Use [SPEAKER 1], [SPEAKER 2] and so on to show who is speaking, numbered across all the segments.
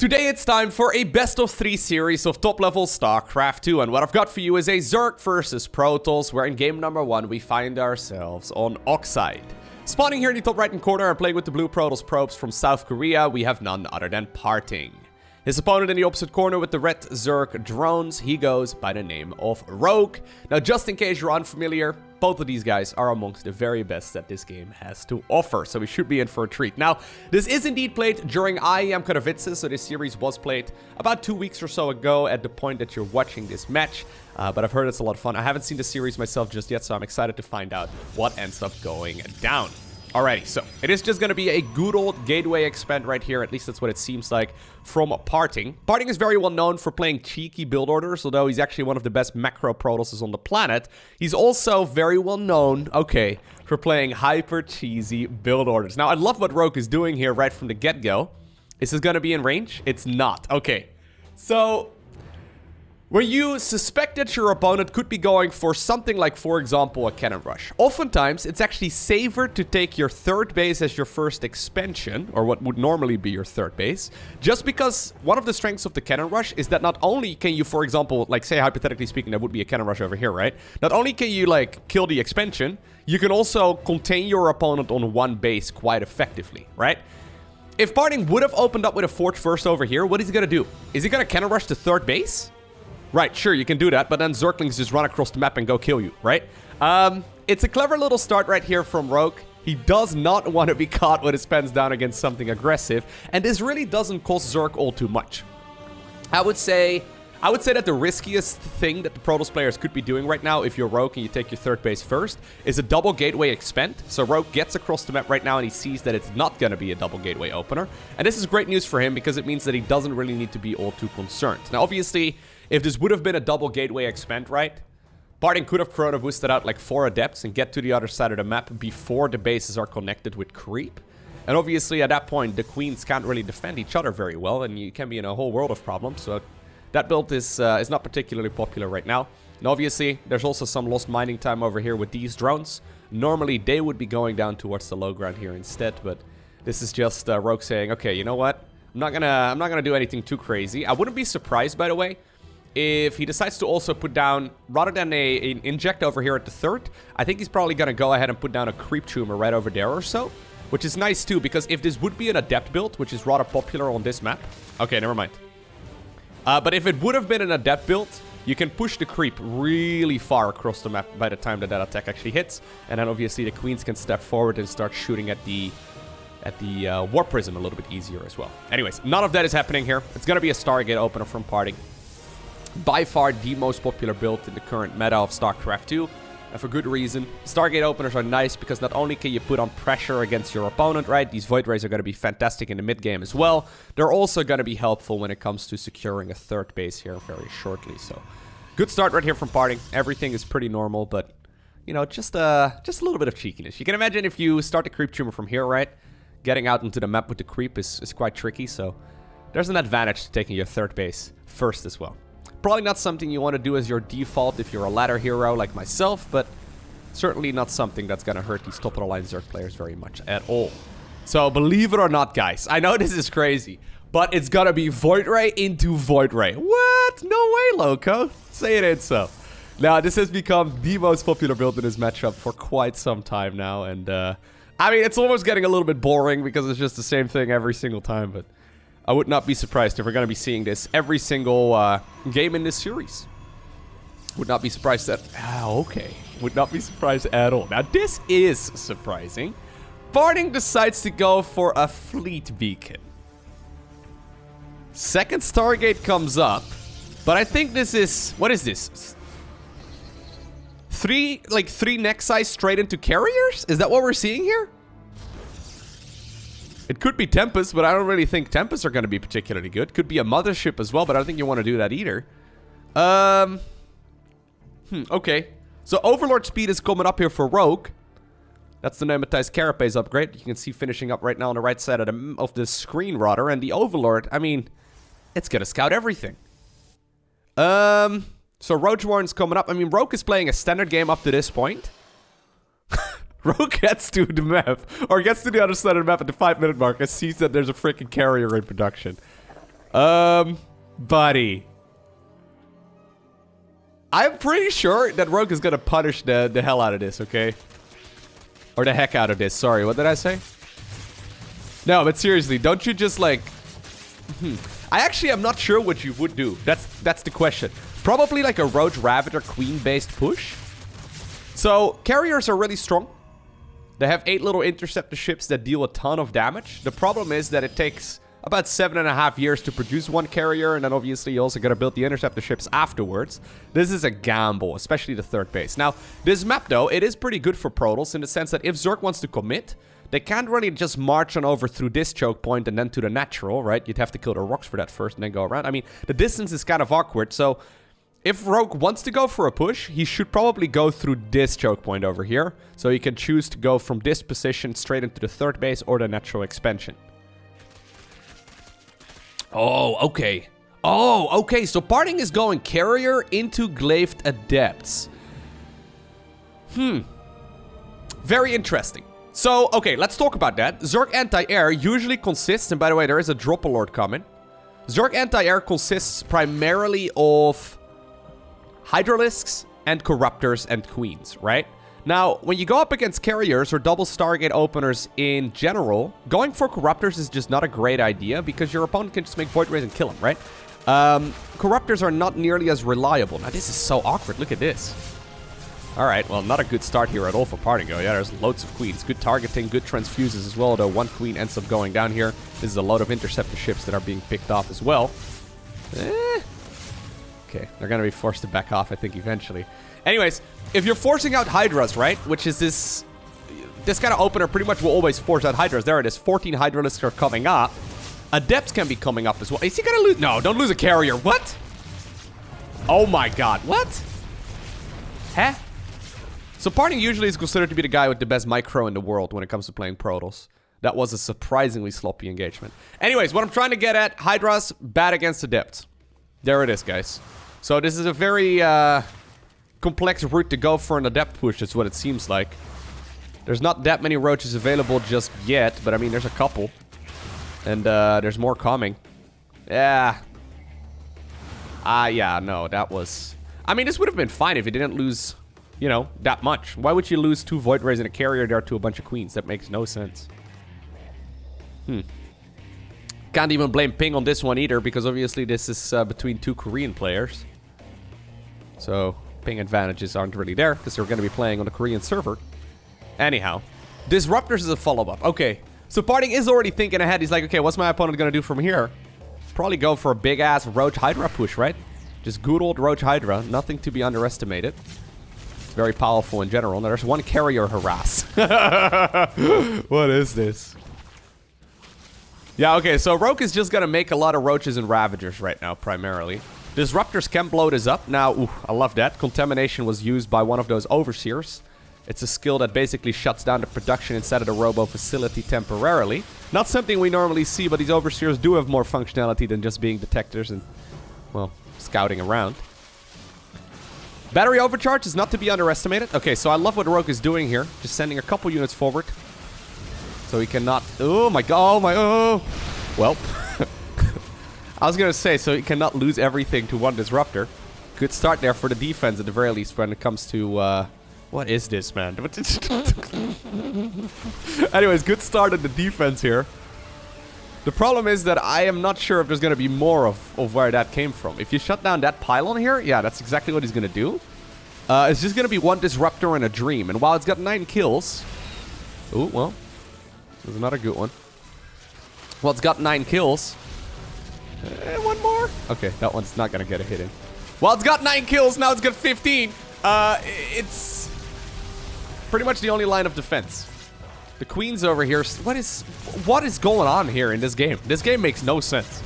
[SPEAKER 1] Today it's time for a best-of-3 series of top-level StarCraft 2, and what I've got for you is a Zerg versus Protoss, where in game number 1 we find ourselves on Oxide. Spawning here in the top right-hand corner and playing with the blue Protoss probes from South Korea, we have none other than PartinG. His opponent in the opposite corner with the red Zerg drones, he goes by the name of Rogue. Now, just in case you're unfamiliar, both of these guys are amongst the very best that this game has to offer, so we should be in for a treat. Now, this is indeed played during IEM Katowice, so this series was played about 2 weeks or so ago at the point that you're watching this match, but I've heard it's a lot of fun. I haven't seen the series myself just yet, so I'm excited to find out what ends up going down. Alrighty, so it is just going to be a good old gateway expand right here, at least that's what it seems like, from PartinG. PartinG is very well known for playing cheeky build orders, although he's actually one of the best macro Protosses on the planet. He's also very well known, for playing hyper cheesy build orders. Now, I love what Rogue is doing here right from the get-go. Is this going to be in range? It's not. Okay, so when you suspect that your opponent could be going for something like, for example, a cannon rush, oftentimes it's actually safer to take your third base as your first expansion, or what would normally be your third base, just because one of the strengths of the cannon rush is that not only can you, for example, like say hypothetically speaking, there would be a cannon rush over here, right? Not only can you like kill the expansion, you can also contain your opponent on one base quite effectively, right? If PartinG would have opened up with a Forge first over here, what is he going to do? Is he going to cannon rush to third base? Right, sure, you can do that, but then Zerglings just run across the map and go kill you, right? It's a clever little start right here from Rogue. He does not want to be caught with his pens down against something aggressive, and this really doesn't cost Zerg all too much. I would say that the riskiest thing that the Protoss players could be doing right now, if you're Rogue and you take your third base first, is a double gateway expand. So Rogue gets across the map right now and he sees that it's not going to be a double gateway opener. And this is great news for him because it means that he doesn't really need to be all too concerned. Now, obviously, if this would have been a double gateway expand, right, PartinG could have Chrono boosted out like 4 adepts and get to the other side of the map before the bases are connected with creep. And obviously, at that point, the queens can't really defend each other very well, and you can be in a whole world of problems. So that build is not particularly popular right now. And obviously, there's also some lost mining time over here with these drones. Normally, they would be going down towards the low ground here instead, but this is just Rogue saying, okay, you know what? I'm not gonna do anything too crazy. I wouldn't be surprised, by the way, if he decides to also put down, rather than an inject over here at the third, I think he's probably going to go ahead and put down a creep tumor right over there or so. Which is nice too, because if this would be an adept build, which is rather popular on this map. Okay, never mind. But if it would have been an adept build, you can push the creep really far across the map by the time that attack actually hits. And then obviously the queens can step forward and start shooting at the Warp Prism a little bit easier as well. Anyways, none of that is happening here. It's going to be a Stargate opener from PartinG. By far the most popular build in the current meta of StarCraft 2, and for good reason. Stargate openers are nice because not only can you put on pressure against your opponent, right? These Void Rays are going to be fantastic in the mid game as well. They're also going to be helpful when it comes to securing a third base here very shortly. So, good start right here from PartinG. Everything is pretty normal, but you know, just a little bit of cheekiness. You can imagine if you start the creep tumor from here, right? Getting out into the map with the creep is quite tricky. So, there's an advantage to taking your third base first as well. Probably not something you want to do as your default if you're a ladder hero like myself, but certainly not something that's going to hurt these top-of-the-line Zerg players very much at all. So, believe it or not, guys, I know this is crazy, but it's going to be Void Ray into Void Ray. What? No way, Loco. Say it ain't so. Now, this has become the most popular build in this matchup for quite some time now, and, I mean, it's almost getting a little bit boring because it's just the same thing every single time, but I would not be surprised if we're going to be seeing this every single game in this series. Would not be surprised that... okay. Would not be surprised at all. Now, this is surprising. PartinG decides to go for a fleet beacon. Second Stargate comes up. But I think this is... what is this? Three Nexi straight into carriers? Is that what we're seeing here? It could be Tempest, but I don't really think Tempests are going to be particularly good. Could be a mothership as well, but I don't think you want to do that either. Okay. So Overlord speed is coming up here for Rogue. That's the Pneumatized Carapace upgrade. You can see finishing up right now on the right side of the screen, rather. And the Overlord, I mean, it's going to scout everything. So Roach Warren's coming up. I mean, Rogue is playing a standard game up to this point. Rogue gets to the map, or gets to the other side of the map at the 5-minute mark and sees that there's a freaking carrier in production. Buddy. I'm pretty sure that Rogue is gonna punish the hell out of this, okay? Or the heck out of this. Sorry, what did I say? No, but seriously, don't you just like... I actually am not sure what you would do. That's the question. Probably like a Roach Ravager Queen-based push. So, carriers are really strong. They have 8 little interceptor ships that deal a ton of damage. The problem is that it takes about 7.5 years to produce one carrier, and then obviously you also gotta build the interceptor ships afterwards. This is a gamble, especially the third base. Now, this map though, it is pretty good for Protoss in the sense that if Zerg wants to commit, they can't really just march on over through this choke point and then to the natural, right? You'd have to kill the rocks for that first and then go around. I mean, the distance is kind of awkward, so if Rogue wants to go for a push, he should probably go through this choke point over here. So he can choose to go from this position straight into the third base or the natural expansion. Oh, okay. Oh, okay. So PartinG is going carrier into Glaive Adepts. Very interesting. So, okay, let's talk about that. Zerg anti-air usually consists, and by the way, there is a drop alert coming. Zerg anti-air consists primarily of Hydralisks and Corruptors and Queens, right? Now, when you go up against carriers or double Stargate openers in general, going for Corruptors is just not a great idea because your opponent can just make Void Rays and kill them, right? Corruptors are not nearly as reliable. Now, this is so awkward. Look at this. All right, well, not a good start here at all for PartinG. Yeah, there's loads of queens. Good targeting, good transfuses as well, although one queen ends up going down here. This is a load of interceptor ships that are being picked off as well. Okay, they're going to be forced to back off, I think, eventually. Anyways, if you're forcing out Hydras, right, which is this kind of opener pretty much will always force out Hydras. There it is, 14 Hydralisks are coming up. Adepts can be coming up as well. Is he going to lose? No, don't lose a carrier. What? Oh my god, what? Huh? So PartinG usually is considered to be the guy with the best micro in the world when it comes to playing Protoss. That was a surprisingly sloppy engagement. Anyways, what I'm trying to get at, Hydras, bad against Adepts. There it is, guys. So this is a very complex route to go for an Adept push, is what it seems like. There's not that many roaches available just yet, but I mean, there's a couple. And there's more coming. Yeah. Yeah, no, that was... I mean, this would have been fine if you didn't lose, you know, that much. Why would you lose 2 Void Rays and a carrier there to a bunch of queens? That makes no sense. Can't even blame Ping on this one either, because obviously this is between 2 Korean players. So, Ping advantages aren't really there, because they're going to be playing on the Korean server. Anyhow, Disruptors is a follow-up. Okay, so PartinG is already thinking ahead. He's like, okay, what's my opponent going to do from here? Probably go for a big-ass Roach Hydra push, right? Just good old Roach Hydra. Nothing to be underestimated. It's very powerful in general. Now, there's one carrier harass. What is this? Yeah, okay, so Rogue is just gonna make a lot of Roaches and Ravagers right now, primarily. Disruptors can blow this up. Now, ooh, I love that. Contamination was used by one of those Overseers. It's a skill that basically shuts down the production inside of the Robo facility temporarily. Not something we normally see, but these Overseers do have more functionality than just being detectors and, well, scouting around. Battery overcharge is not to be underestimated. Okay, so I love what Rogue is doing here. Just sending a couple units forward. So he cannot... Oh my god, oh my... Oh! Well... I was gonna say, so he cannot lose everything to one Disruptor. Good start there for the defense at the very least when it comes to... What is this, man? Anyways, good start at the defense here. The problem is that I am not sure if there's gonna be more of where that came from. If you shut down that pylon here, yeah, that's exactly what he's gonna do. It's just gonna be one Disruptor and a Dream. And while it's got 9 kills... Oh, well... This is not a good one. Well, it's got 9 kills. One more? Okay, that one's not gonna get a hit in. Well, it's got 9 kills, now it's got 15. It's pretty much the only line of defense. The queens over here. What is going on here in this game? This game makes no sense.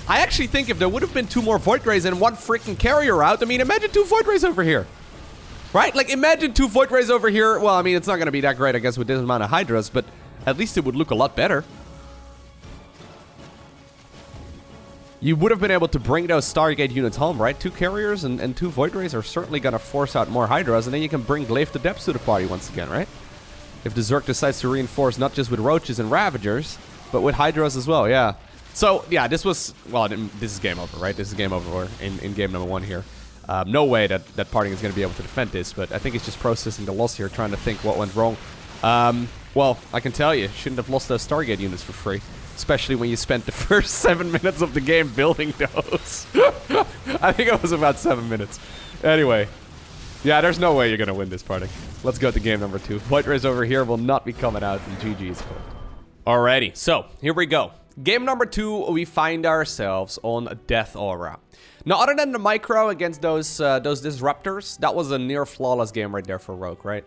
[SPEAKER 1] I actually think if there would have been 2 more Void Rays and 1 freaking carrier out, I mean, imagine 2 Void Rays over here. Right? Like, imagine 2 Void Rays over here. Well, I mean, it's not gonna be that great, I guess, with this amount of Hydras, but at least it would look a lot better. You would have been able to bring those Stargate units home, right? 2 carriers and 2 Void Rays are certainly going to force out more Hydras, and then you can bring Glaive Adepts to the party once again, right? If the Zerg decides to reinforce not just with Roaches and Ravagers, but with Hydras as well, yeah. So, yeah, this was... Well, this is game over, right? This is game over in game number 1 here. No way that PartinG is going to be able to defend this, but I think it's just processing the loss here, trying to think what went wrong. Well, I can tell you, shouldn't have lost those Stargate units for free. Especially when you spent the first 7 minutes of the game building those. I think it was about 7 minutes. Anyway. Yeah, there's no way you're going to win this PartinG. Let's go to game number 2. Void Rays over here will not be coming out, and GG's. Alrighty, so here we go. Game number 2, we find ourselves on Death Aura. Now, other than the micro against those disruptors, that was a near flawless game right there for Rogue, right?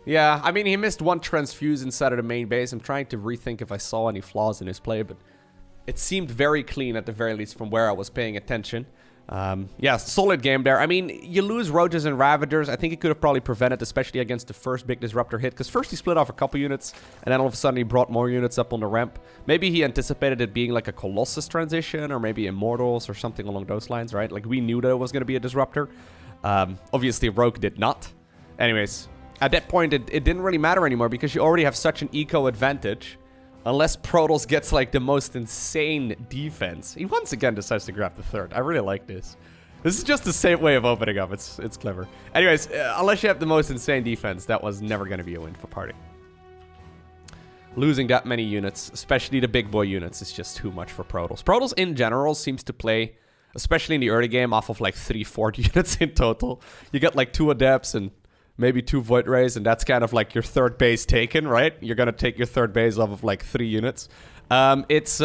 [SPEAKER 1] Yeah, I mean, he missed one transfuse inside of the main base. I'm trying to rethink if I saw any flaws in his play, but it seemed very clean at the very least from where I was paying attention. Yeah, solid game there. I mean, you lose Roaches and Ravagers. I think he could have probably prevented, especially against the first big disruptor hit, because first he split off a couple units, and then all of a sudden he brought more units up on the ramp. Maybe he anticipated it being like a Colossus transition, or maybe Immortals, or something along those lines, right? Like, we knew that it was going to be a disruptor. Obviously, Rogue did not. Anyways, at that point, it didn't really matter anymore, because you already have such an eco advantage. Unless Protoss gets, like, the most insane defense. He once again decides to grab the third. I really like this. This is just the same way of opening up. It's clever. Anyways, unless you have the most insane defense, that was never going to be a win for PartinG. Losing that many units, especially the big boy units, is just too much for Protoss. Protoss, in general, seems to play, especially in the early game, off of, like, 3-4 units in total. You get, like, 2 Adepts and... maybe 2 Void Rays, and that's kind of like your third base taken, right? You're gonna take your third base off of like 3 units. Yeah, it's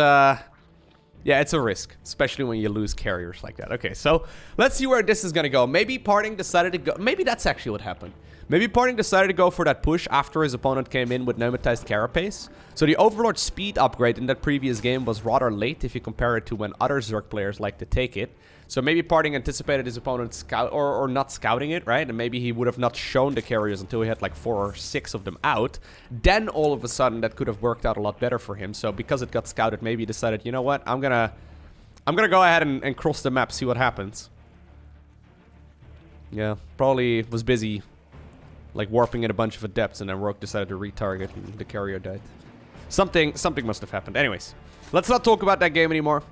[SPEAKER 1] a risk, especially when you lose carriers like that. Okay, so let's see where this is gonna go. Maybe PartinG decided to go... maybe that's actually what happened. Maybe PartinG decided to go for that push after his opponent came in with Pneumatized Carapace. So the Overlord speed upgrade in that previous game was rather late if you compare it to when other Zerg players like to take it. So maybe PartinG anticipated his opponent scout or not scouting it, right? And maybe he would have not shown the carriers until he had like 4 or 6 of them out. Then all of a sudden that could have worked out a lot better for him. So because it got scouted, maybe he decided, you know what, I'm gonna go ahead and cross the map, see what happens. Yeah, probably was busy like warping in a bunch of Adepts, and then Rogue decided to retarget and the carrier died. Something must have happened. Anyways, let's not talk about that game anymore.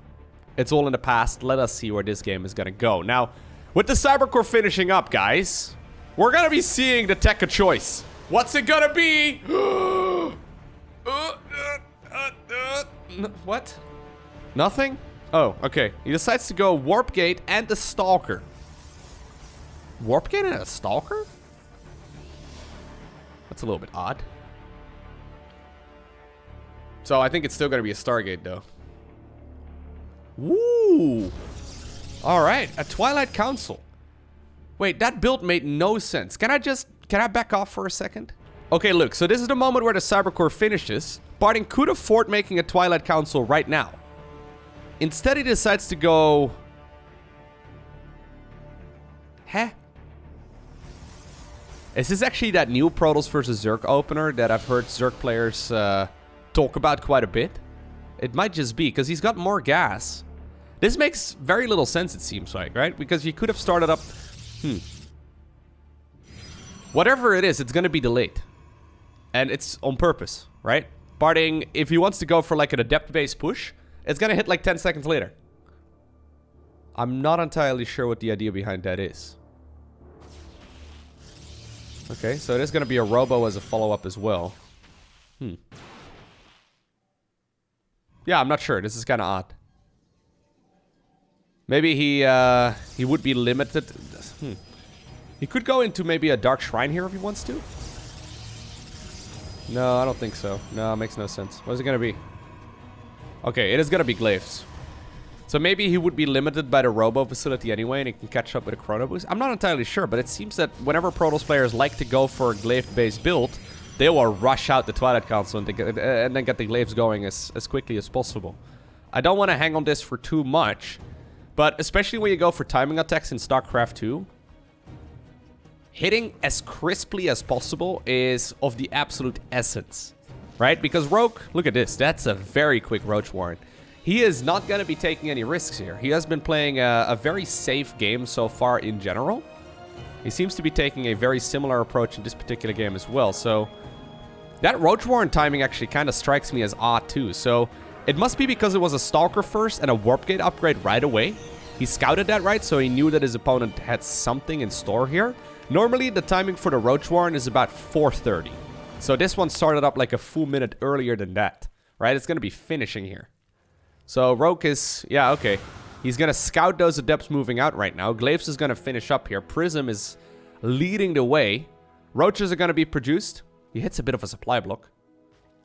[SPEAKER 1] It's all in the past. Let us see where this game is gonna go. Now, with the Cybercore finishing up, guys, we're gonna be seeing the tech of choice. What's it gonna be? What? Nothing? Oh, okay. He decides to go Warp Gate and the Stalker. Warp Gate and a Stalker? That's a little bit odd. So I think it's still gonna be a Stargate, though. Woo! Alright, a Twilight Council. Wait, that build made no sense. Can I back off for a second? Okay, look, so this is the moment where the Cybercore finishes. PartinG could afford making a Twilight Council right now. Instead, he decides to go... Huh? Is this actually that new Protoss versus Zerg opener that I've heard Zerg players talk about quite a bit? It might just be, because he's got more gas. This makes very little sense, it seems like, right? Because you could have started up... Whatever it is, it's going to be delayed. And it's on purpose, right? PartinG, if he wants to go for like an Adept-based push, it's going to hit like 10 seconds later. I'm not entirely sure what the idea behind that is. Okay, so it is going to be a Robo as a follow-up as well. Yeah, I'm not sure. This is kind of odd. Maybe he would be limited. He could go into maybe a Dark Shrine here if he wants to. No, I don't think so. No, it makes no sense. What is it going to be? Okay, it is going to be Glaives. So maybe he would be limited by the Robo facility anyway, and he can catch up with a Chrono Boost. I'm not entirely sure, but it seems that whenever Protoss players like to go for a Glaive-based build, they will rush out the Twilight Council and then get the Glaives going as quickly as possible. I don't want to hang on this for too much, but especially when you go for timing attacks in StarCraft 2, hitting as crisply as possible is of the absolute essence, right? Because Rogue, look at this, that's a very quick Roach Warren. He is not going to be taking any risks here. He has been playing a very safe game so far in general. He seems to be taking a very similar approach in this particular game as well. So that Roach Warren timing actually kind of strikes me as odd too. So It must be because it was a Stalker first and a Warp Gate upgrade right away. He scouted that, right? So he knew that his opponent had something in store here. Normally, the timing for the Roach Warren is about 4:30. So this one started up like a full minute earlier than that, right? It's going to be finishing here. So Rogue is... Yeah, okay. He's going to scout those Adepts moving out right now. Glaives is going to finish up here. Prism is leading the way. Roaches are going to be produced. He hits a bit of a supply block.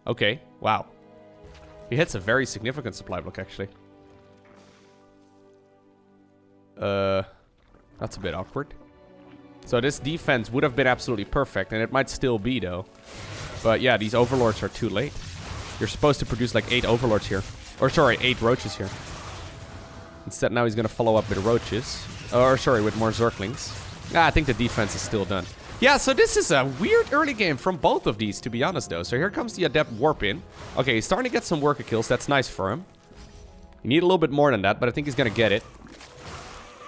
[SPEAKER 1] Okay, wow. He hits a very significant supply block, actually. That's a bit awkward. So this defense would have been absolutely perfect, and it might still be, though. But yeah, these Overlords are too late. You're supposed to produce like 8 Overlords here. Or sorry, 8 Roaches here. Instead, now he's going to follow up with Roaches. Or sorry, with more Zerglings. I think the defense is still done. Yeah, so this is a weird early game from both of these, to be honest, though. So here comes the Adept Warp in. Okay, he's starting to get some worker kills. That's nice for him. You need a little bit more than that, but I think he's going to get it.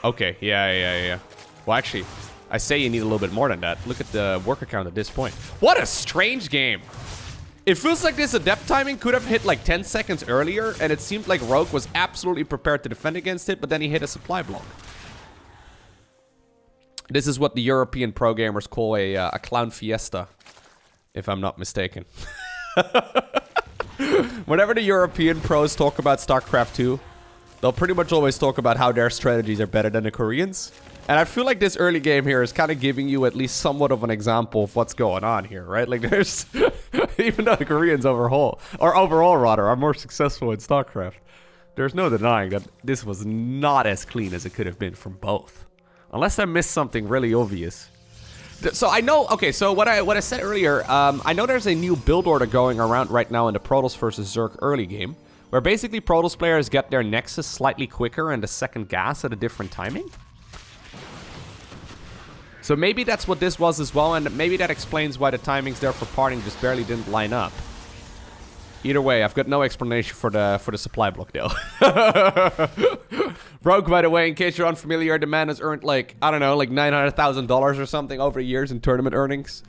[SPEAKER 1] Okay, yeah. Well, actually, I say you need a little bit more than that. Look at the worker count at this point. What a strange game. It feels like this Adept timing could have hit like 10 seconds earlier, and it seemed like Rogue was absolutely prepared to defend against it, but then he hit a supply block. This is what the European pro gamers call a clown fiesta, if I'm not mistaken. Whenever the European pros talk about StarCraft 2, they'll pretty much always talk about how their strategies are better than the Koreans. And I feel like this early game here is kind of giving you at least somewhat of an example of what's going on here, right? Like there's, even though the Koreans overall rather, are more successful in StarCraft, there's no denying that this was not as clean as it could have been from both. Unless I missed something really obvious. So I know, okay, so what I said earlier, I know there's a new build order going around right now in the Protoss versus Zerg early game, where basically Protoss players get their Nexus slightly quicker and the second gas at a different timing. So maybe that's what this was as well, and maybe that explains why the timings there for PartinG just barely didn't line up. Either way, I've got no explanation for the supply block, though. Rogue, by the way, in case you're unfamiliar, the man has earned, like, I don't know, like $900,000 or something over the years in tournament earnings.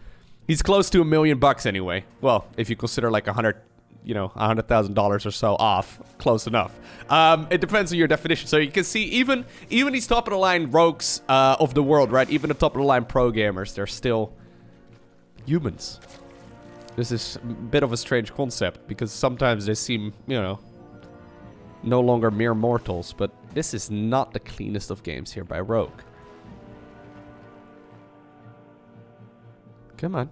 [SPEAKER 1] He's close to $1 million anyway. Well, if you consider like $100,000 or so off, close enough. It depends on your definition. So you can see even these top of the line rogues of the world, right? Even the top of the line pro gamers, they're still humans. This is a bit of a strange concept because sometimes they seem, no longer mere mortals, but this is not the cleanest of games here by Rogue. Come on.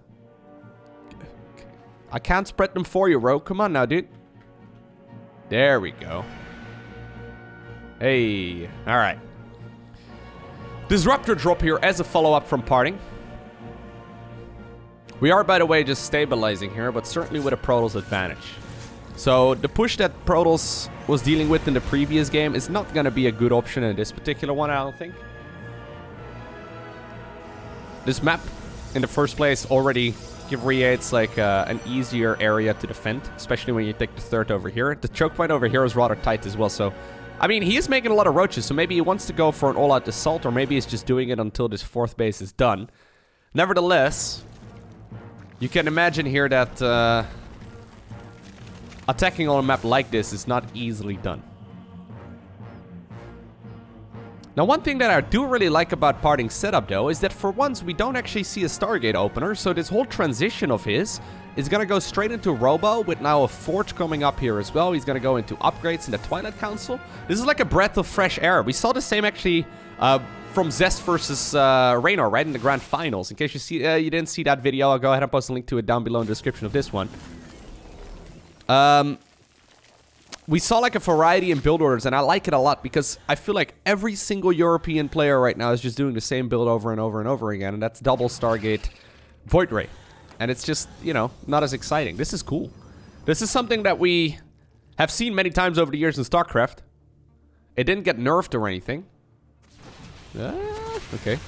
[SPEAKER 1] I can't spread them for you, Rogue. Come on now, dude. There we go. Hey. All right. Disruptor drop here as a follow-up from PartinG. We are, by the way, just stabilizing here, but certainly with a Protoss advantage. So the push that Protoss was dealing with in the previous game is not going to be a good option in this particular one, I don't think. This map, in the first place, already creates like an easier area to defend, especially when you take the third over here. The choke point over here is rather tight as well, so... I mean, he is making a lot of roaches, so maybe he wants to go for an all-out assault, or maybe he's just doing it until this fourth base is done. Nevertheless, you can imagine here that attacking on a map like this is not easily done. Now, one thing that I do really like about PartinG's setup, though, is that for once we don't actually see a Stargate opener, so this whole transition of his is going to go straight into Robo, with now a Forge coming up here as well. He's going to go into upgrades in the Twilight Council. This is like a breath of fresh air. We saw the same, actually, from Zest versus Raynor, right, in the Grand Finals. In case you didn't see that video, I'll go ahead and post a link to it down below in the description of this one. We saw like a variety in build orders, and I like it a lot because I feel like every single European player right now is just doing the same build over and over and over again, and that's double Stargate Void Ray. And it's just, not as exciting. This is cool. This is something that we have seen many times over the years in StarCraft. It didn't get nerfed or anything. Okay.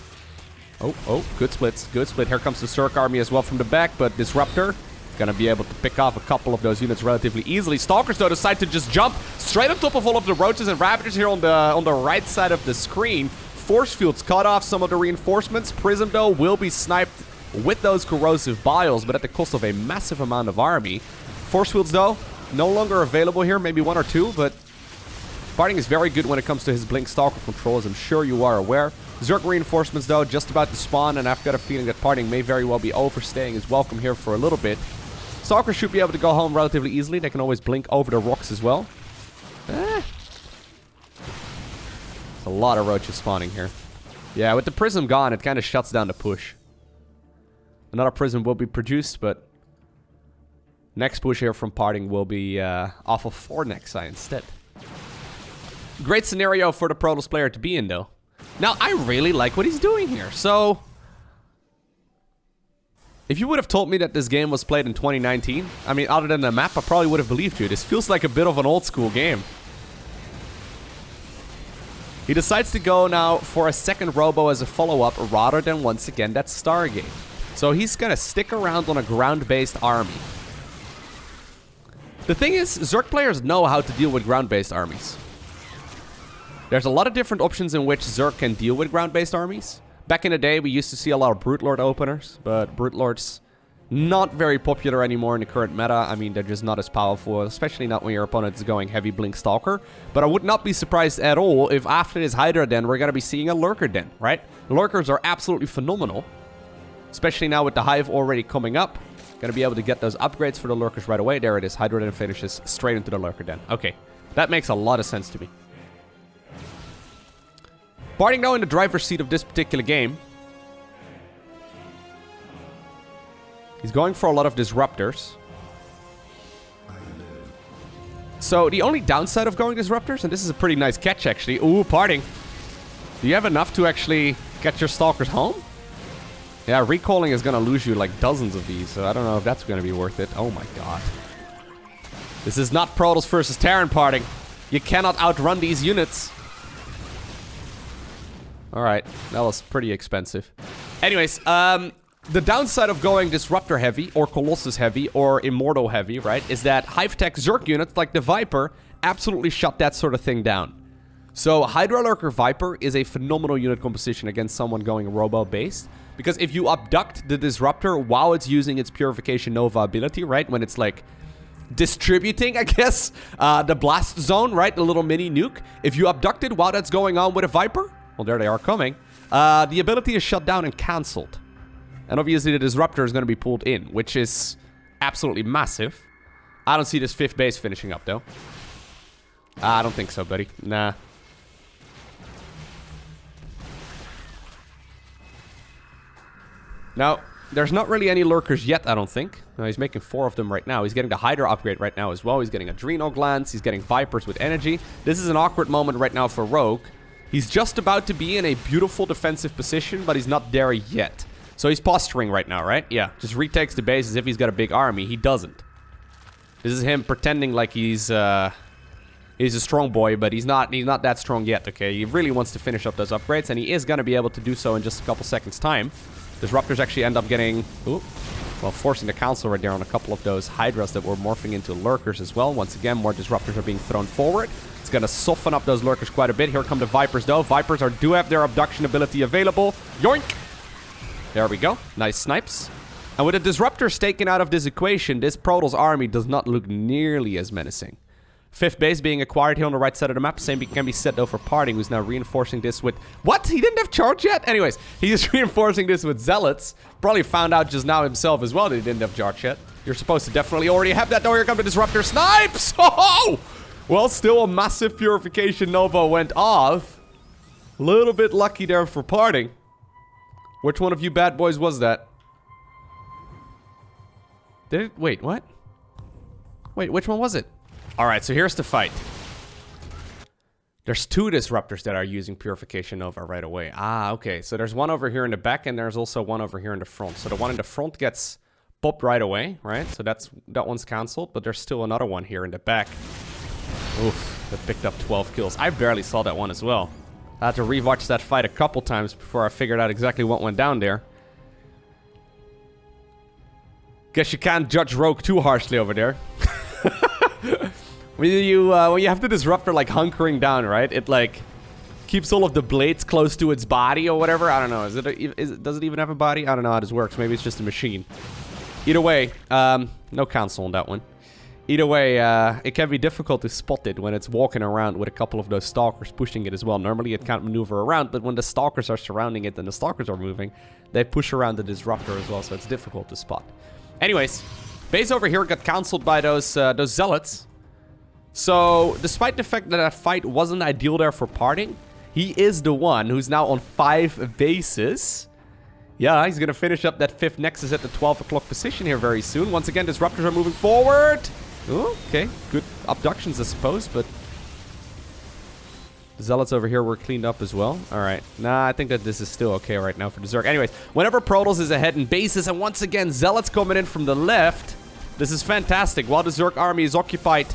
[SPEAKER 1] Oh, good splits. Good split. Here comes the Zerg army as well from the back, but Disruptor gonna be able to pick off a couple of those units relatively easily. Stalkers, though, decide to just jump straight on top of all of the Roaches and Ravagers here on the right side of the screen. Force Fields cut off some of the reinforcements. Prism, though, will be sniped with those corrosive biles, but at the cost of a massive amount of army. Force Fields, though, no longer available here. Maybe 1 or 2, but PartinG is very good when it comes to his Blink Stalker control, as I'm sure you are aware. Zerg reinforcements, though, just about to spawn, and I've got a feeling that PartinG may very well be overstaying his welcome here for a little bit. Stalker should be able to go home relatively easily. They can always blink over the rocks as well. There's a lot of roaches spawning here. Yeah, with the prism gone, it kind of shuts down the push. Another prism will be produced, but next push here from PartinG will be off of 4 Nexi instead. Great scenario for the Protoss player to be in, though. Now, I really like what he's doing here. So, if you would have told me that this game was played in 2019, I mean, other than the map, I probably would have believed you. This feels like a bit of an old school game. He decides to go now for a second Robo as a follow-up, rather than once again that Stargate. So he's gonna stick around on a ground-based army. The thing is, Zerg players know how to deal with ground-based armies. There's a lot of different options in which Zerg can deal with ground-based armies. Back in the day, we used to see a lot of Brute Lord openers, but Brute Lords not very popular anymore in the current meta. I mean, they're just not as powerful, especially not when your opponent is going heavy Blink Stalker. But I would not be surprised at all if after this Hydra Den, we're going to be seeing a Lurker Den, right? Lurkers are absolutely phenomenal, especially now with the Hive already coming up. Going to be able to get those upgrades for the Lurkers right away. There it is. Hydra Den finishes straight into the Lurker Den. Okay, that makes a lot of sense to me. PartinG now in the driver's seat of this particular game. He's going for a lot of disruptors. So the only downside of going disruptors, and this is a pretty nice catch actually. Ooh, PartinG. Do you have enough to actually get your stalkers home? Yeah, recalling is going to lose you like dozens of these, so I don't know if that's going to be worth it. Oh my god. This is not Protoss versus Terran, PartinG. You cannot outrun these units. Alright, that was pretty expensive. Anyways, the downside of going Disruptor heavy, or Colossus heavy, or Immortal heavy, right, is that Hive-Tech Zerg units like the Viper absolutely shut that sort of thing down. So Hydra Lurker Viper is a phenomenal unit composition against someone going Robo-based, because if you abduct the Disruptor while it's using its Purification Nova ability, right, when it's like distributing, I guess, the blast zone, right, the little mini nuke, if you abduct it while that's going on with a Viper, well, there they are coming, the ability is shut down and cancelled. And obviously the Disruptor is going to be pulled in, which is absolutely massive. I don't see this 5th base finishing up, though. I don't think so, buddy. Nah. Now, there's not really any Lurkers yet, I don't think. No, he's making 4 of them right now. He's getting the Hydra upgrade right now as well. He's getting Adrenal Glands. He's getting Vipers with energy. This is an awkward moment right now for Rogue. He's just about to be in a beautiful defensive position, but he's not there yet. So he's posturing right now, right? Yeah, just retakes the base as if he's got a big army. He doesn't. This is him pretending like he's a strong boy, but he's not that strong yet, okay? He really wants to finish up those upgrades, and he is going to be able to do so in just a couple seconds' time. Disruptors actually end up getting, forcing the council right there on a couple of those Hydras that were morphing into Lurkers as well. Once again, more Disruptors are being thrown forward. It's going to soften up those Lurkers quite a bit. Here come the Vipers, though. Vipers do have their abduction ability available. Yoink! There we go. Nice snipes. And with the Disruptors taken out of this equation, this Protoss army does not look nearly as menacing. 5th base being acquired here on the right side of the map. Same can be said, though, for PartinG, who's now reinforcing this with... What? He didn't have charge yet? Anyways, he's reinforcing this with Zealots. Probably found out just now himself as well that he didn't have charge yet. You're supposed to definitely already have that, though. Here come the Disruptor snipes! Oh! Well, still a massive Purification Nova went off. A little bit lucky there for PartinG. Which one of you bad boys was that? Did it? Wait, what? Wait, which one was it? Alright, so here's the fight. There's 2 Disruptors that are using Purification Nova right away. Ah, okay. So there's one over here in the back, and there's also one over here in the front. So the one in the front gets popped right away, right? So that one's cancelled, but there's still another one here in the back. Oof, that picked up 12 kills. I barely saw that one as well. I had to rewatch that fight a couple times before I figured out exactly what went down there. Guess you can't judge Rogue too harshly over there. When you have the Disruptor like hunkering down, right? It like keeps all of the blades close to its body or whatever. I don't know. Does it even have a body? I don't know how this works. Maybe it's just a machine. Either way, no cancel on that one. Either way, it can be difficult to spot it when it's walking around with a couple of those stalkers pushing it as well. Normally it can't maneuver around, but when the stalkers are surrounding it and the stalkers are moving, they push around the disruptor as well, so it's difficult to spot. Anyways, base over here got cancelled by those zealots. So, despite the fact that that fight wasn't ideal there for PartinG, he is the one who's now on 5 bases. Yeah, he's going to finish up that 5th Nexus at the 12 o'clock position here very soon. Once again, disruptors are moving forward. Oh, okay, good abductions, I suppose, but the zealots over here were cleaned up as well. All right, nah, I think that this is still okay right now for the Zerg. Anyways, whenever Protoss is ahead in bases, and once again, zealots coming in from the left, this is fantastic. While the Zerg army is occupied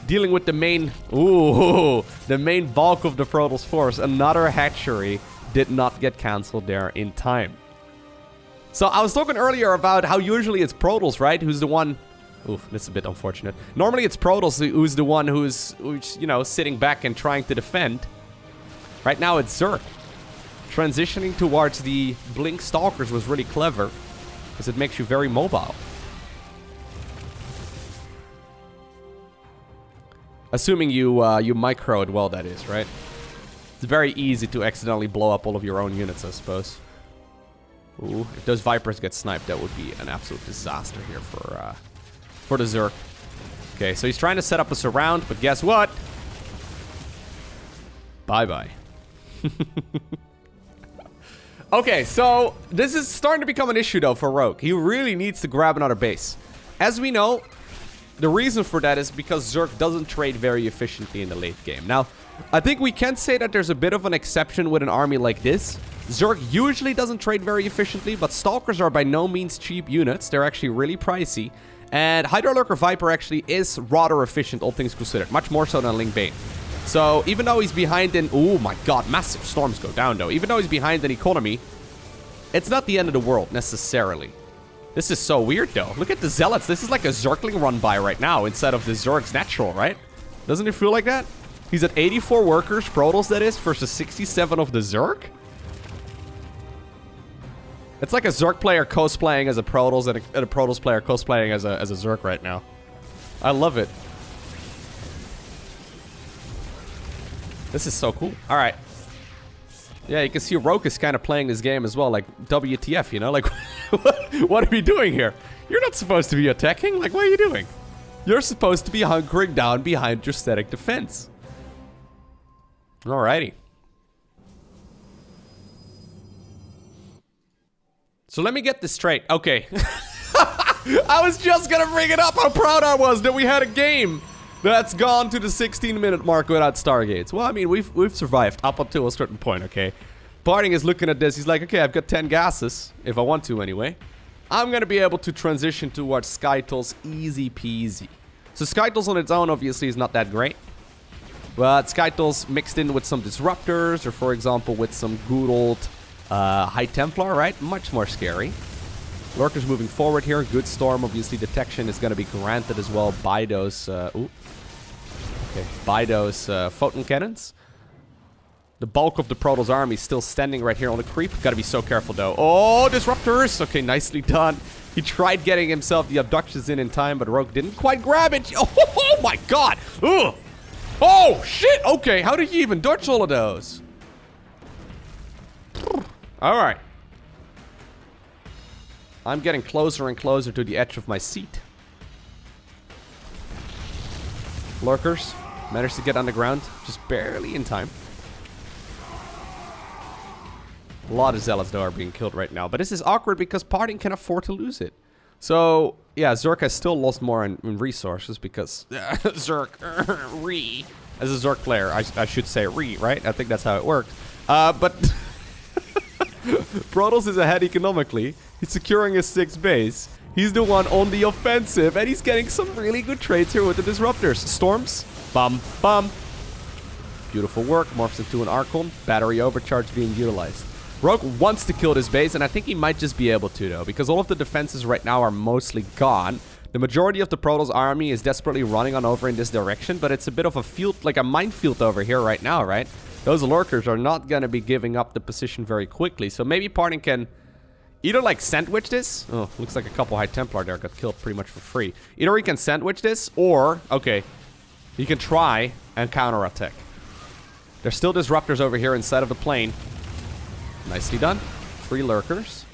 [SPEAKER 1] dealing with the main, the main bulk of the Protoss force, another hatchery did not get cancelled there in time. So I was talking earlier about how usually it's Protoss, right, who's the one. Oof, that's a bit unfortunate. Normally it's Protoss who's the one who's, you know, sitting back and trying to defend. Right now it's Zerg. Transitioning towards the Blink Stalkers was really clever, because it makes you very mobile. Assuming you micro it well, that is, right? It's very easy to accidentally blow up all of your own units, I suppose. Ooh, if those Vipers get sniped, that would be an absolute disaster here for the Zerg. Okay, so he's trying to set up a surround, but guess what? Bye-bye. Okay, so this is starting to become an issue, though, for Rogue. He really needs to grab another base. As we know, the reason for that is because Zerg doesn't trade very efficiently in the late game. Now, I think we can say that there's a bit of an exception with an army like this. Zerg usually doesn't trade very efficiently, but Stalkers are by no means cheap units. They're actually really pricey. And Hydra Lurker Viper actually is rather efficient, all things considered. Much more so than Ling Bane. So, even though he's behind in... Oh my god, massive storms go down, though. Even though he's behind in economy, it's not the end of the world, necessarily. This is so weird, though. Look at the Zealots. This is like a Zergling run by right now, instead of the Zerg's natural, right? Doesn't it feel like that? He's at 84 workers, Protoss that is, versus 67 of the Zerg? It's like a Zerg player cosplaying as a Protoss and a Protoss player cosplaying as a Zerg right now. I love it. This is so cool. All right. Yeah, you can see Rogue is kind of playing this game as well, like WTF, you know? Like, what are you doing here? You're not supposed to be attacking. Like, what are you doing? You're supposed to be hunkering down behind your static defense. Alrighty. So let me get this straight. Okay. I was just gonna bring it up how proud I was that we had a game that's gone to the 16-minute mark without Stargates. Well, I mean, we've survived up until a certain point, okay? PartinG is looking at this. He's like, okay, I've got 10 gases, if I want to anyway. I'm gonna be able to transition towards Skytles easy peasy. So Skytles on its own obviously is not that great. But Skytles mixed in with some disruptors, or for example with some good old High Templar, right? Much more scary. Lurkers moving forward here. Good storm. Obviously, detection is going to be granted as well by those... by those photon cannons. The bulk of the Protoss army is still standing right here on the creep. Got to be so careful, though. Oh, disruptors! Okay, nicely done. He tried getting himself the abductions in time, but Rogue didn't quite grab it. Oh my god! Ugh! Oh, shit! Okay, how did he even dodge all of those? Alright. I'm getting closer and closer to the edge of my seat. Lurkers managed to get underground, just barely in time. A lot of Zealots, though, are being killed right now. But this is awkward because PartinG can afford to lose it. So, yeah, Zerg has still lost more in resources because... Zerg, as a Zerg player, I should say right? I think that's how it worked. But... Protoss is ahead economically. He's securing his 6th base. He's the one on the offensive, and he's getting some really good trades here with the disruptors. Storms, bum, bum. Beautiful work. Morphs into an Archon. Battery overcharge being utilized. Rogue wants to kill this base, and I think he might just be able to, though, because all of the defenses right now are mostly gone. The majority of the Protoss army is desperately running on over in this direction, but it's a bit of a field, like a minefield over here right now, right? Those Lurkers are not going to be giving up the position very quickly, so maybe PartinG can either like sandwich this. Oh, looks like a couple High Templar there got killed pretty much for free. Either he can sandwich this or, okay, he can try and counterattack. There's still disruptors over here inside of the plane. Nicely done. 3 lurkers.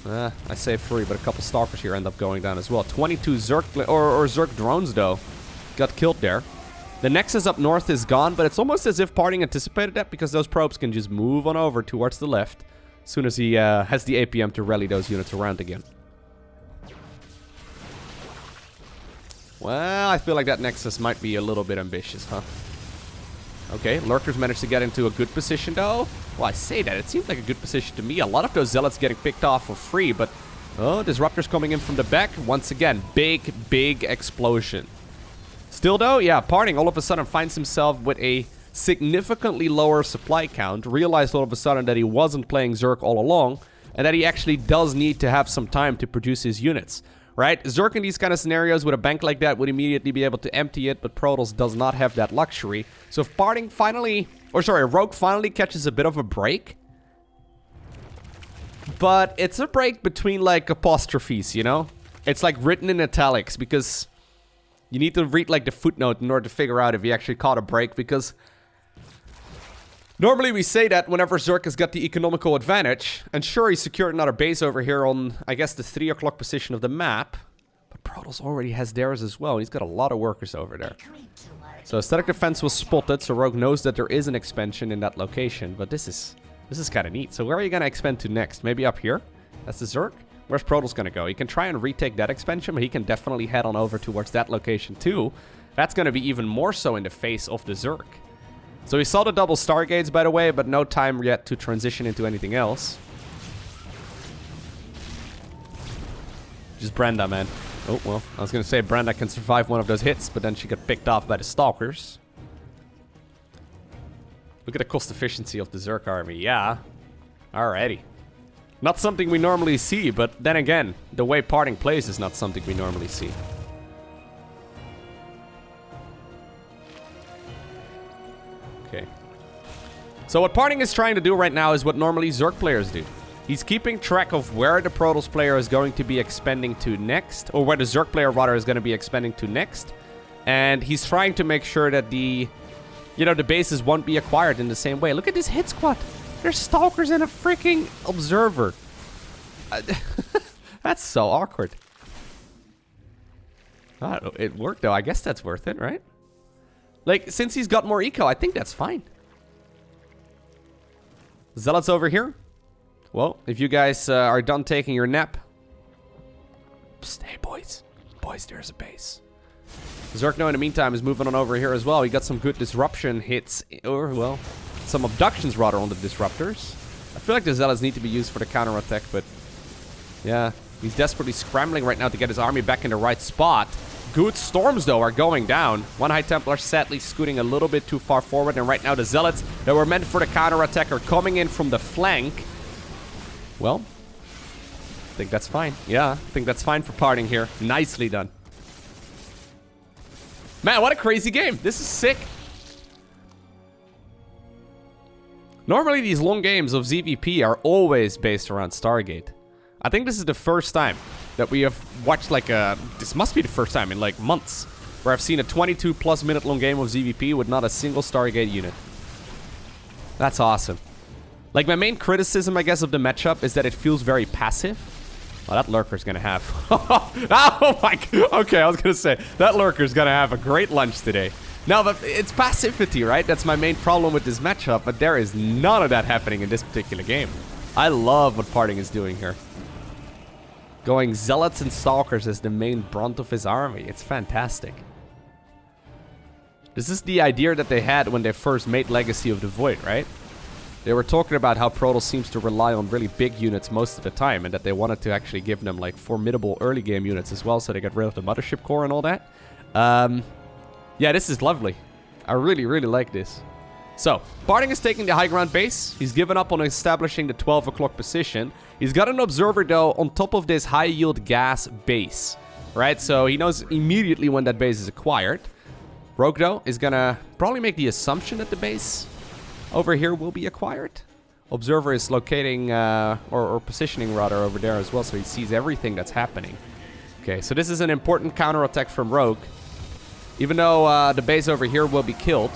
[SPEAKER 1] I say free, but a couple stalkers here end up going down as well. 22 Zerg or Zerg drones though got killed there. The Nexus up north is gone, but it's almost as if PartinG anticipated that because those probes can just move on over towards the left as soon as he has the APM to rally those units around again. Well, I feel like that Nexus might be a little bit ambitious, huh? Okay, lurkers managed to get into a good position though. Well, I say that, it seems like a good position to me. A lot of those zealots getting picked off for free, but oh, disruptors coming in from the back. Once again, big explosion. Still though, yeah, PartinG all of a sudden finds himself with a significantly lower supply count. Realized all of a sudden that he wasn't playing Zerg all along, and that he actually does need to have some time to produce his units. Right? Zerg in these kind of scenarios with a bank like that would immediately be able to empty it, but Protoss does not have that luxury. So if PartinG finally, or sorry, Rogue finally catches a bit of a break, but it's a break between like apostrophes, you know? It's like written in italics because you need to read like the footnote in order to figure out if he actually caught a break, because normally we say that whenever Zerg has got the economical advantage, and sure, he secured another base over here on, I guess, the 3 o'clock position of the map, but Protoss already has theirs as well. He's got a lot of workers over there. So static defense was spotted, so Rogue knows that there is an expansion in that location, but this is kind of neat. So where are you going to expand to next? Maybe up here? That's the Zerg? Where's Protoss going to go? He can try and retake that expansion, but he can definitely head on over towards that location too. That's going to be even more so in the face of the Zerg. So we saw the double Stargates, by the way, but no time yet to transition into anything else. Just Brenda, man. Oh, well, I was going to say Brenda can survive one of those hits, but then she got picked off by the Stalkers. Look at the cost efficiency of the Zerg army. Yeah. Alrighty. Not something we normally see, but then again, the way PartinG plays is not something we normally see. Okay. So what PartinG is trying to do right now is what normally Zerg players do. He's keeping track of where the Protoss player is going to be expanding to next, or where the Zerg player rather is going to be expanding to next. And he's trying to make sure that the bases won't be acquired in the same way. Look at this hit squad. There's Stalkers and a freaking Observer. That's so awkward. It worked though. I guess that's worth it, right? Like, since he's got more eco, I think that's fine. Zealots over here. Well, if you guys are done taking your nap. Psst, hey, boys. Boys, there's a base. Zerg, in the meantime, is moving on over here as well. He got some good disruption hits, or, well, some abductions, rather, on the disruptors. I feel like the Zealots need to be used for the counterattack, but yeah, he's desperately scrambling right now to get his army back in the right spot. Good storms, though, are going down. One High Templar sadly scooting a little bit too far forward, and right now the Zealots that were meant for the counterattack are coming in from the flank. Well, I think that's fine. Yeah, I think that's fine for PartinG here. Nicely done. Man, what a crazy game. This is sick. Normally, these long games of ZVP are always based around Stargate. I think this is the first time that we have watched like a... This must be the first time in like months where I've seen a 22+ minute long game of ZVP with not a single Stargate unit. That's awesome. Like, my main criticism, I guess, of the matchup is that it feels very passive. Oh, that Lurker's gonna have... Oh my... Okay, I was gonna say, that Lurker's gonna have a great lunch today. No, but it's passivity, right? That's my main problem with this matchup, but there is none of that happening in this particular game. I love what PartinG is doing here. Going Zealots and Stalkers as the main brunt of his army. It's fantastic. This is the idea that they had when they first made Legacy of the Void, right? They were talking about how Protoss seems to rely on really big units most of the time, and that they wanted to actually give them like formidable early game units as well, so they got rid of the Mothership Core and all that. Yeah, this is lovely. I really, really like this. So, PartinG is taking the high ground base. He's given up on establishing the 12 o'clock position. He's got an observer, though, on top of this high-yield gas base. Right? So, he knows immediately when that base is acquired. Rogue, though, is gonna probably make the assumption that the base over here will be acquired. Observer is locating, or positioning rather, over there as well, so he sees everything that's happening. Okay, so this is an important counterattack from Rogue. Even though the base over here will be killed.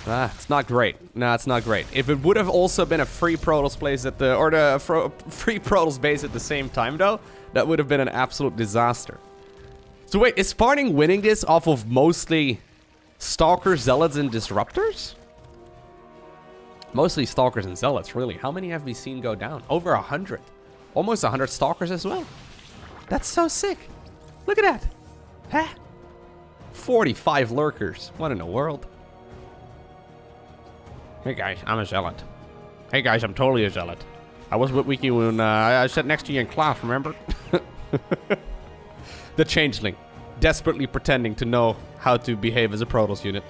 [SPEAKER 1] It's not great. No, it's not great. If it would have also been a free Protoss place at the, or the free Protoss base at the same time though, that would have been an absolute disaster. So wait, is PartinG winning this off of mostly Stalkers, Zealots, and Disruptors? Mostly Stalkers and Zealots, really. How many have we seen go down? Over 100. Almost 100 Stalkers as well. That's so sick. Look at that. Huh? 45 Lurkers. What in the world? Hey guys, I'm a Zealot. Hey guys, I'm totally a Zealot. I was with Wiki when I sat next to you in class, remember? The Changeling. Desperately pretending to know how to behave as a Protoss unit.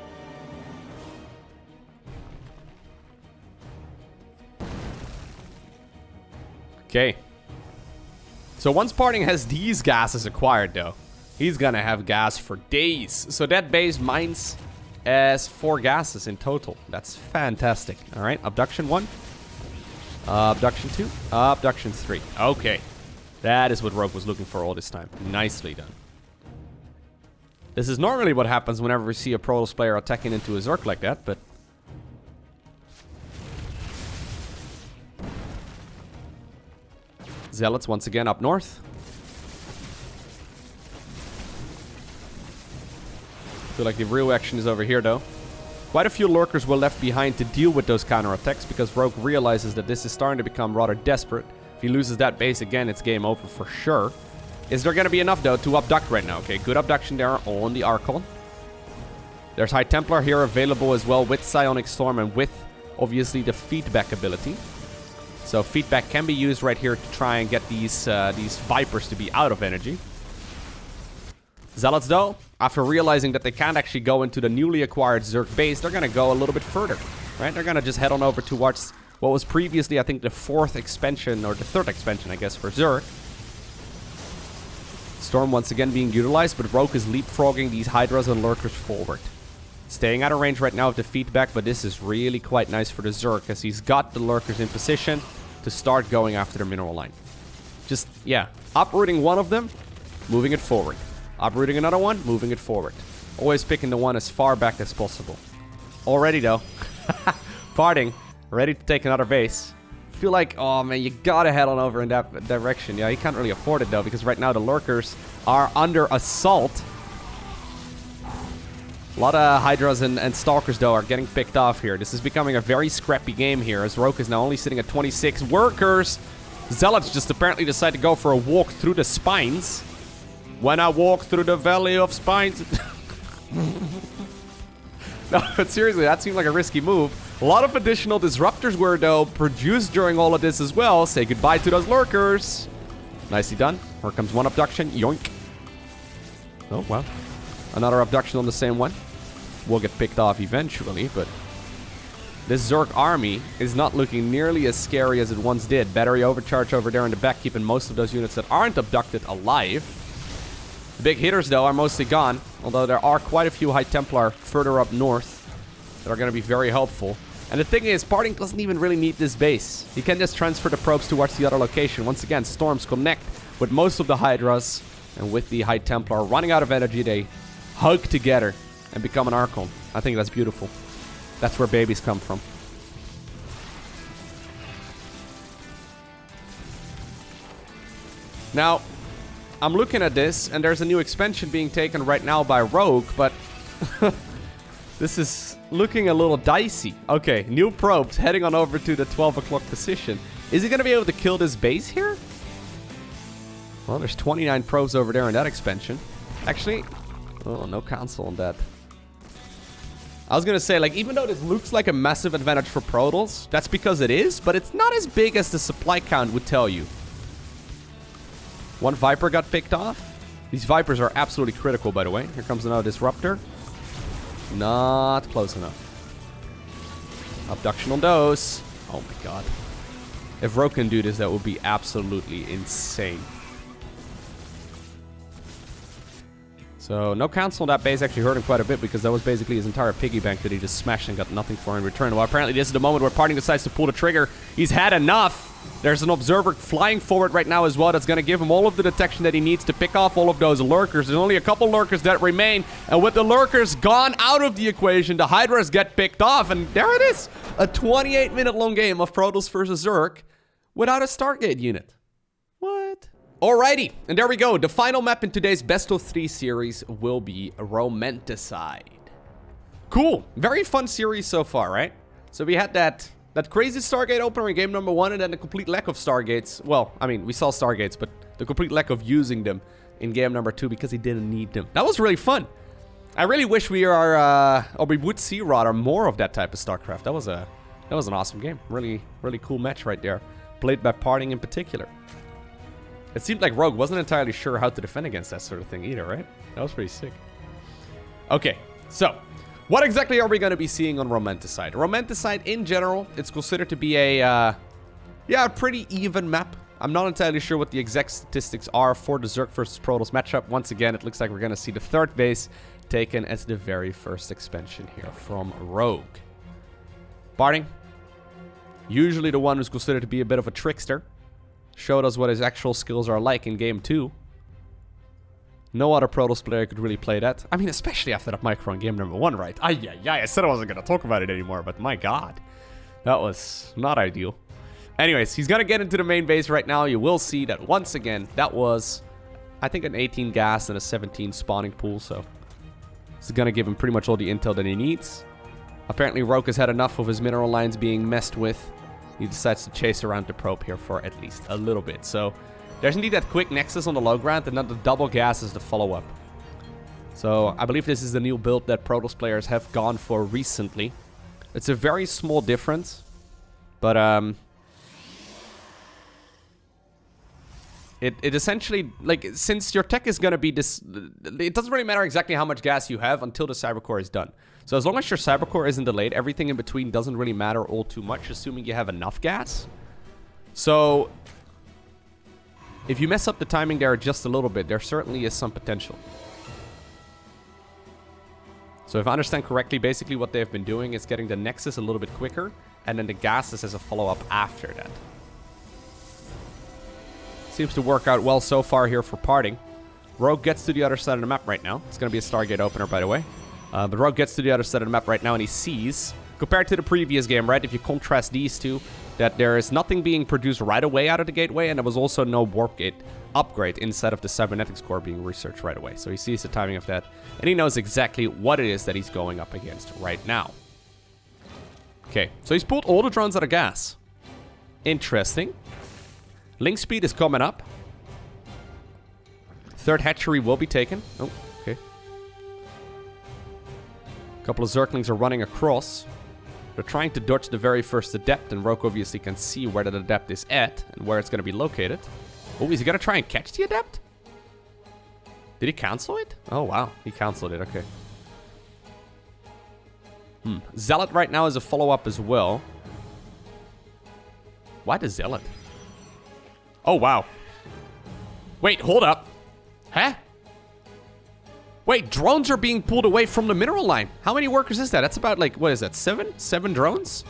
[SPEAKER 1] Okay. So once PartinG has these gases acquired though, he's gonna have gas for days. So that base mines as 4 gases in total. That's fantastic. Alright, abduction 1. Abduction 2. Abduction 3. Okay. That is what Rogue was looking for all this time. Nicely done. This is normally what happens whenever we see a Protoss player attacking into a Zerg like that, but... Zealots once again up north. I feel like the real action is over here though. Quite a few Lurkers were left behind to deal with those counterattacks because Rogue realizes that this is starting to become rather desperate. If he loses that base again, it's game over for sure. Is there going to be enough though to abduct right now? Okay, good abduction there on the Archon. There's High Templar here available as well with Psionic Storm and with obviously the feedback ability. So feedback can be used right here to try and get these Vipers to be out of energy. Zealots though, after realizing that they can't actually go into the newly acquired Zerg base, they're going to go a little bit further, right? They're going to just head on over towards what was previously, I think, the 4th expansion, or the 3rd expansion, I guess, for Zerg. Storm once again being utilized, but Rogue is leapfrogging these Hydras and Lurkers forward. Staying out of range right now of the feedback, but this is really quite nice for the Zerg, as he's got the Lurkers in position to start going after the mineral line. Just, yeah, uprooting one of them, moving it forward. Uprooting another one, moving it forward. Always picking the one as far back as possible. Already though. PartinG, ready to take another base. Feel like, oh man, you gotta head on over in that direction. Yeah, he can't really afford it though, because right now the Lurkers are under assault. A lot of Hydras and Stalkers though are getting picked off here. This is becoming a very scrappy game here, as Rogue is now only sitting at 26 workers. Zealots just apparently decide to go for a walk through the spines. When I walk through the valley of spines. No, but seriously, that seemed like a risky move. A lot of additional disruptors were, though, produced during all of this as well. Say goodbye to those Lurkers. Nicely done. Here comes one abduction. Yoink. Oh, well. Another abduction on the same one. Will get picked off eventually, but... this Zerg army is not looking nearly as scary as it once did. Battery overcharge over there in the back, keeping most of those units that aren't abducted alive. The big hitters, though, are mostly gone, although there are quite a few High Templar further up north that are going to be very helpful. And the thing is, PartinG doesn't even really need this base. He can just transfer the probes towards the other location. Once again, Storms connect with most of the Hydras, and with the High Templar running out of energy, they hug together and become an Archon. I think that's beautiful. That's where babies come from. Now, I'm looking at this, and there's a new expansion being taken right now by Rogue, but this is looking a little dicey. Okay, new probes heading on over to the 12 o'clock position. Is he going to be able to kill this base here? Well, there's 29 probes over there in that expansion. Actually, oh, no cancel on that. I was going to say, like, even though this looks like a massive advantage for Protoss, that's because it is, but it's not as big as the supply count would tell you. One Viper got picked off. These Vipers are absolutely critical, by the way. Here comes another Disruptor. Not close enough. Abduction on those. Oh my god. If Rogue can do this, that would be absolutely insane. So no council on that base actually hurt him quite a bit because that was basically his entire piggy bank that he just smashed and got nothing for in return. Well, apparently this is the moment where PartinG decides to pull the trigger. He's had enough. There's an observer flying forward right now as well that's going to give him all of the detection that he needs to pick off all of those lurkers. There's only a couple lurkers that remain. And with the lurkers gone out of the equation, the Hydras get picked off. And there it is. A 28-minute long game of Protoss versus Zerg without a Stargate unit. What? Alrighty, and there we go. The final map in today's Best-of-3 series will be Romanticide. Cool. Very fun series so far, right? So we had that crazy Stargate opener in game number 1, and then the complete lack of Stargates. Well, I mean, we saw Stargates, but the complete lack of using them in game number 2 because he didn't need them. That was really fun. I really wish we would see rather more of that type of StarCraft. That was an awesome game. Really, really cool match right there. Played by PartinG in particular. It seemed like Rogue wasn't entirely sure how to defend against that sort of thing either, right? That was pretty sick. Okay, so what exactly are we going to be seeing on Romanticide? Romanticide, in general, it's considered to be a pretty even map. I'm not entirely sure what the exact statistics are for the Zerg versus Protoss matchup. Once again, it looks like we're going to see the third base taken as the very first expansion here from Rogue. PartinG, usually the one who's considered to be a bit of a trickster, showed us what his actual skills are like in game 2. No other Protoss player could really play that. I mean, especially after that micro in game number 1, right? I said I wasn't going to talk about it anymore, but my god. That was not ideal. Anyways, he's going to get into the main base right now. You will see that once again, that was, I think, an 18 gas and a 17 spawning pool, so this is going to give him pretty much all the intel that he needs. Apparently, Rogue has had enough of his mineral lines being messed with. He decides to chase around the probe here for at least a little bit. So there's indeed that quick nexus on the low ground, and then the double gas is the follow-up. So I believe this is the new build that Protoss players have gone for recently. It's a very small difference, but it essentially, like, since your tech is going to be this, it doesn't really matter exactly how much gas you have until the Cybercore is done. So as long as your Cybercore isn't delayed, everything in between doesn't really matter all too much, assuming you have enough gas. So if you mess up the timing there just a little bit, there certainly is some potential. So if I understand correctly, basically what they've been doing is getting the Nexus a little bit quicker, and then the gases as a follow-up after that. Seems to work out well so far here for PartinG. Rogue gets to the other side of the map right now. It's going to be a Stargate opener, by the way. But Rogue gets to the other side of the map right now, and he sees, compared to the previous game, right, if you contrast these two, that there is nothing being produced right away out of the gateway, and there was also no warp gate upgrade inside of the cybernetics core being researched right away. So he sees the timing of that, and he knows exactly what it is that he's going up against right now. Okay, so he's pulled all the drones out of gas. Interesting. Link speed is coming up. Third hatchery will be taken. Oh, okay. A couple of Zerglings are running across. They're trying to dodge the very first adept, and Rogue obviously can see where the adept is at and where it's going to be located. Oh, is he going to try and catch the adept? Did he cancel it? Oh, wow. He canceled it. Okay. Zealot right now is a follow-up as well. Why the Zealot? Oh, wow. Wait, hold up. Huh? Wait, drones are being pulled away from the mineral line. How many workers is that? That's about, like, what is that, 7? 7 drones?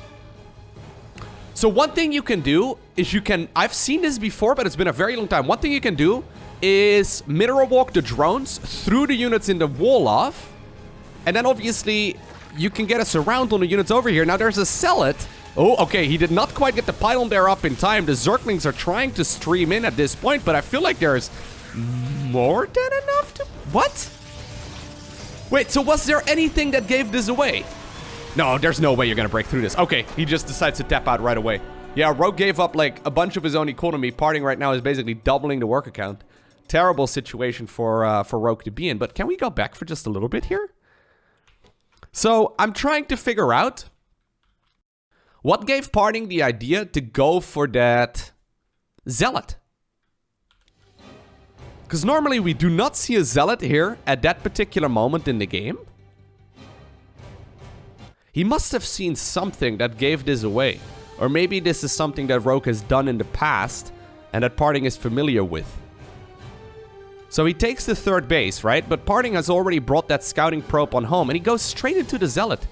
[SPEAKER 1] So one thing you can do is you can... I've seen this before, but it's been a very long time. One thing you can do is mineral walk the drones through the units in the wall off. And then, obviously, you can get a surround on the units over here. Now, there's a Zealot. Oh, okay, he did not quite get the pylon there up in time. The Zerglings are trying to stream in at this point, but I feel like there's more than enough to... What? Wait, so was there anything that gave this away? No, there's no way you're gonna break through this. Okay, he just decides to tap out right away. Yeah, Rogue gave up, like, a bunch of his own economy. PartinG right now is basically doubling the work account. Terrible situation for Rogue to be in, but can we go back for just a little bit here? So, I'm trying to figure out what gave PartinG the idea to go for that Zealot. Because normally we do not see a Zealot here at that particular moment in the game. He must have seen something that gave this away. Or maybe this is something that Rogue has done in the past and that PartinG is familiar with. So he takes the third base, right? But PartinG has already brought that scouting probe on home, and he goes straight into the Zealot.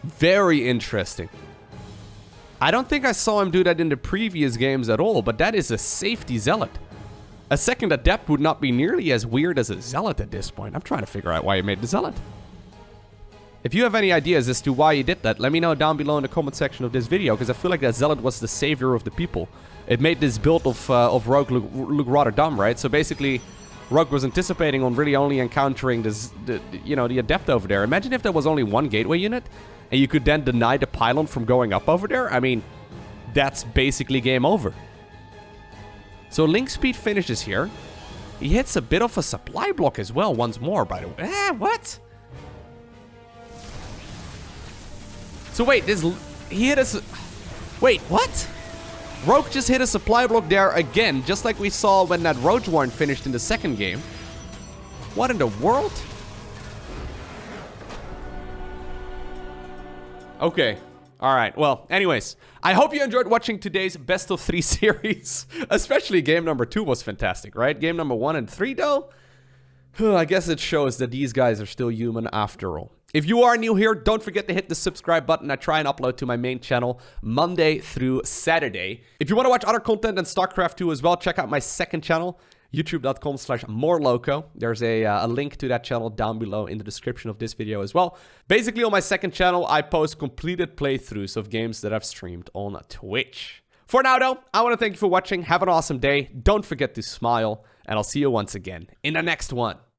[SPEAKER 1] Very interesting. I don't think I saw him do that in the previous games at all, but that is a safety Zealot. A second Adept would not be nearly as weird as a Zealot at this point. I'm trying to figure out why he made the Zealot. If you have any ideas as to why he did that, let me know down below in the comment section of this video, because I feel like that Zealot was the savior of the people. It made this build of Rogue look rather dumb, right? So basically, Rogue was anticipating on really only encountering the Adept over there. Imagine if there was only one gateway unit, and you could then deny the pylon from going up over there. I mean, that's basically game over. So Link Speed finishes here. He hits a bit of a supply block as well once more, by the way. What? So wait, he hit us. Wait, what? Rogue just hit a supply block there again, just like we saw when that Roach Warren finished in the second game. What in the world? Okay. Alright, well, anyways, I hope you enjoyed watching today's Best of 3 series. Especially game number 2 was fantastic, right? Game number 1 and 3, though? I guess it shows that these guys are still human after all. If you are new here, don't forget to hit the subscribe button. I try and upload to my main channel Monday through Saturday. If you want to watch other content than StarCraft 2 as well, check out my second channel, youtube.com/morelowko. There's a link to that channel down below in the description of this video as well. Basically, on my second channel, I post completed playthroughs of games that I've streamed on Twitch. For now, though, I want to thank you for watching. Have an awesome day. Don't forget to smile, and I'll see you once again in the next one.